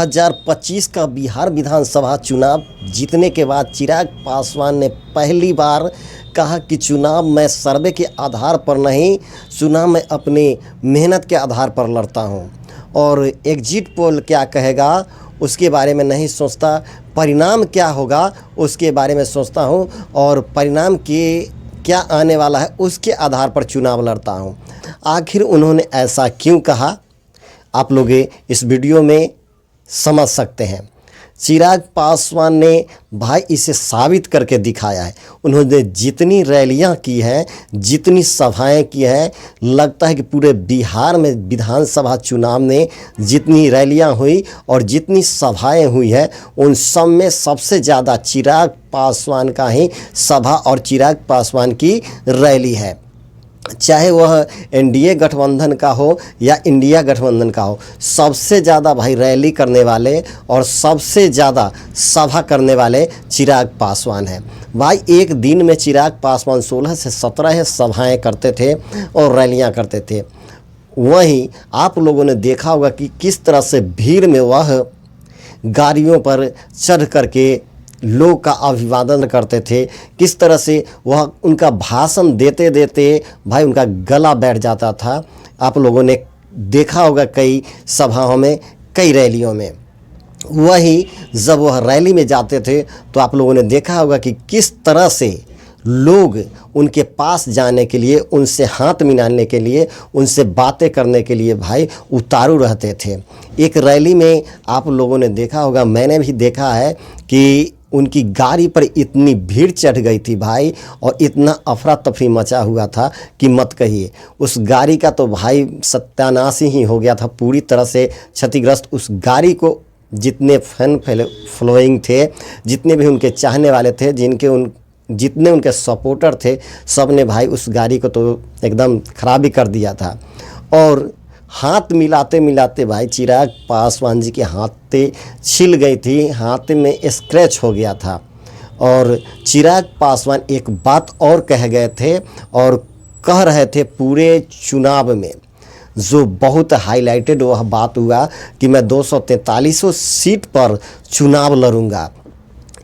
2025 का बिहार विधानसभा चुनाव जीतने के बाद चिराग पासवान ने पहली बार कहा कि चुनाव मैं सर्वे के आधार पर नहीं, चुनाव मैं अपनी मेहनत के आधार पर लड़ता हूं। और एग्जिट पोल क्या कहेगा उसके बारे में नहीं सोचता, परिणाम क्या होगा उसके बारे में सोचता हूं, और परिणाम के क्या आने वाला है उसके आधार पर चुनाव लड़ता हूं। आखिर उन्होंने ऐसा क्यों कहा, आप लोग इस वीडियो में समझ सकते हैं। चिराग पासवान ने भाई इसे साबित करके दिखाया है। उन्होंने जितनी रैलियां की हैं, जितनी सभाएं की हैं, लगता है कि पूरे बिहार में विधानसभा चुनाव में जितनी रैलियां हुई और जितनी सभाएं हुई हैं, उन सब में सबसे ज़्यादा चिराग पासवान का ही सभा और चिराग पासवान की रैली है। चाहे वह एनडीए गठबंधन का हो या इंडिया गठबंधन का हो, सबसे ज़्यादा भाई रैली करने वाले और सबसे ज़्यादा सभा करने वाले चिराग पासवान हैं। भाई एक दिन में चिराग पासवान 16 से 17 सभाएं करते थे और रैलियां करते थे। वहीं आप लोगों ने देखा होगा कि किस तरह से भीड़ में वह गाड़ियों पर चढ़ करके लोग का अभिवादन करते थे, किस तरह से वह उनका भाषण देते देते भाई उनका गला बैठ जाता था। आप लोगों ने देखा होगा कई सभाओं में, कई रैलियों में। वही जब वह रैली में जाते थे तो आप लोगों ने देखा होगा कि किस तरह से लोग उनके पास जाने के लिए, उनसे हाथ मिलाने के लिए, उनसे बातें करने के लिए भाई उतारू रहते थे। एक रैली में आप लोगों ने देखा होगा, मैंने भी देखा है कि उनकी गाड़ी पर इतनी भीड़ चढ़ गई थी भाई, और इतना अफरा तफरी मचा हुआ था कि मत कहिए। उस गाड़ी का तो भाई सत्यानाश ही हो गया था, पूरी तरह से क्षतिग्रस्त। उस गाड़ी को जितने फैन फॉलोइंग थे, जितने भी उनके चाहने वाले थे, जितने उनके सपोर्टर थे, सब ने भाई उस गाड़ी को तो एकदम ख़राब ही कर दिया था। और हाथ मिलाते मिलाते भाई चिराग पासवान जी के हाथें छिल गई थी, हाथ में स्क्रैच हो गया था। और चिराग पासवान एक बात और कह गए थे और कह रहे थे पूरे चुनाव में, जो बहुत हाईलाइटेड वह बात हुआ कि मैं 243 सीट पर चुनाव लड़ूंगा।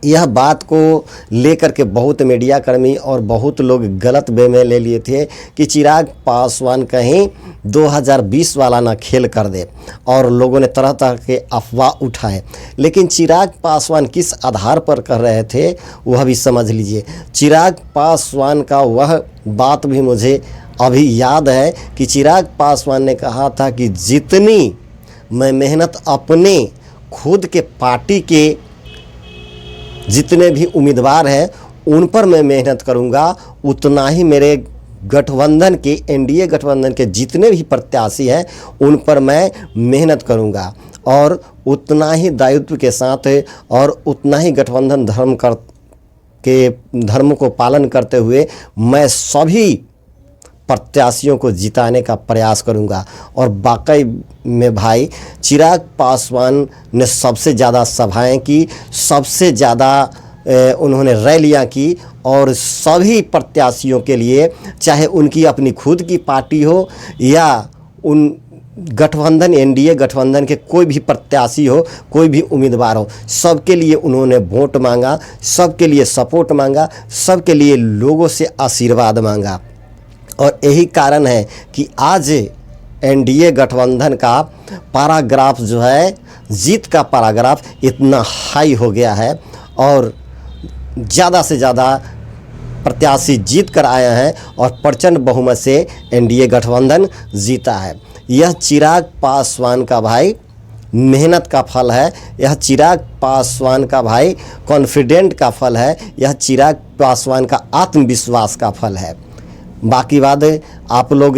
यह बात को लेकर के बहुत मीडिया कर्मी और बहुत लोग गलत वे में ले लिए थे कि चिराग पासवान कहीं 2020 वाला ना खेल कर दे, और लोगों ने तरह तरह के अफवाह उठाए। लेकिन चिराग पासवान किस आधार पर कर रहे थे वह भी समझ लीजिए। चिराग पासवान का वह बात भी मुझे अभी याद है कि चिराग पासवान ने कहा था कि जितनी मैं मेहनत अपने खुद के पार्टी के जितने भी उम्मीदवार हैं उन पर मैं मेहनत करूंगा, उतना ही मेरे गठबंधन के, एनडीए गठबंधन के जितने भी प्रत्याशी हैं उन पर मैं मेहनत करूंगा, और उतना ही दायित्व के साथ और उतना ही गठबंधन धर्म को पालन करते हुए मैं सभी प्रत्याशियों को जिताने का प्रयास करूंगा। और वाकई में भाई चिराग पासवान ने सबसे ज़्यादा सभाएं की, सबसे ज़्यादा उन्होंने रैलियां की, और सभी प्रत्याशियों के लिए, चाहे उनकी अपनी खुद की पार्टी हो या उन गठबंधन, एनडीए गठबंधन के कोई भी प्रत्याशी हो, कोई भी उम्मीदवार हो, सबके लिए उन्होंने वोट मांगा, सबके लिए सपोर्ट मांगा, सबके लिए लोगों से आशीर्वाद मांगा। और यही कारण है कि आज एनडीए गठबंधन का पैराग्राफ जो है, जीत का पैराग्राफ इतना हाई हो गया है, और ज़्यादा से ज़्यादा प्रत्याशी जीत कर आए हैं और प्रचंड बहुमत से एनडीए गठबंधन जीता है। यह चिराग पासवान का भाई मेहनत का फल है, यह चिराग पासवान का भाई कॉन्फिडेंट का फल है, यह चिराग पासवान का आत्मविश्वास का फल है। बाकी बात आप लोग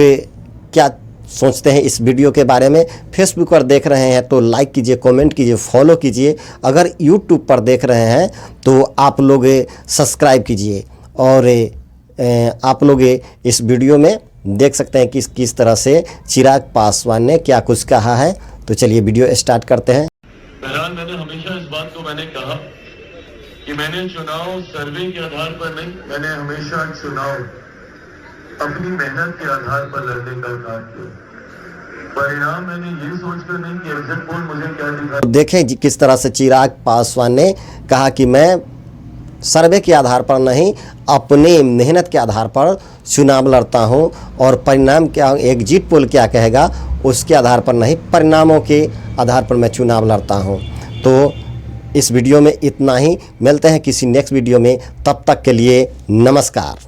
क्या सोचते हैं इस वीडियो के बारे में। फेसबुक पर देख रहे हैं तो लाइक कीजिए, कमेंट कीजिए, फॉलो कीजिए। अगर यूट्यूब पर देख रहे हैं तो आप लोग सब्सक्राइब कीजिए। और आप लोग इस वीडियो में देख सकते हैं कि किस तरह से चिराग पासवान ने क्या कुछ कहा है। तो चलिए वीडियो स्टार्ट करते हैं। बहरहाल मैंने हमेशा इस बात को कहा कि मैंने चुनाव सर्वे के आधार पर नहीं, मैंने हमेशा चुनाव अपनी मेहनत के आधार पर लड़ने का काम किया। परिणाम मैंने ये सोचकर नहीं कि एग्जिट पोल मुझे क्या दिखा। देखें जी किस तरह से चिराग पासवान ने कहा कि मैं सर्वे के आधार पर नहीं, अपने मेहनत के आधार पर चुनाव लड़ता हूं और परिणाम क्या, एग्जिट पोल क्या कहेगा उसके आधार पर नहीं, परिणामों के आधार पर मैं चुनाव लड़ता हूं। तो इस वीडियो में इतना ही, मिलते हैं किसी नेक्स्ट वीडियो में, तब तक के लिए नमस्कार।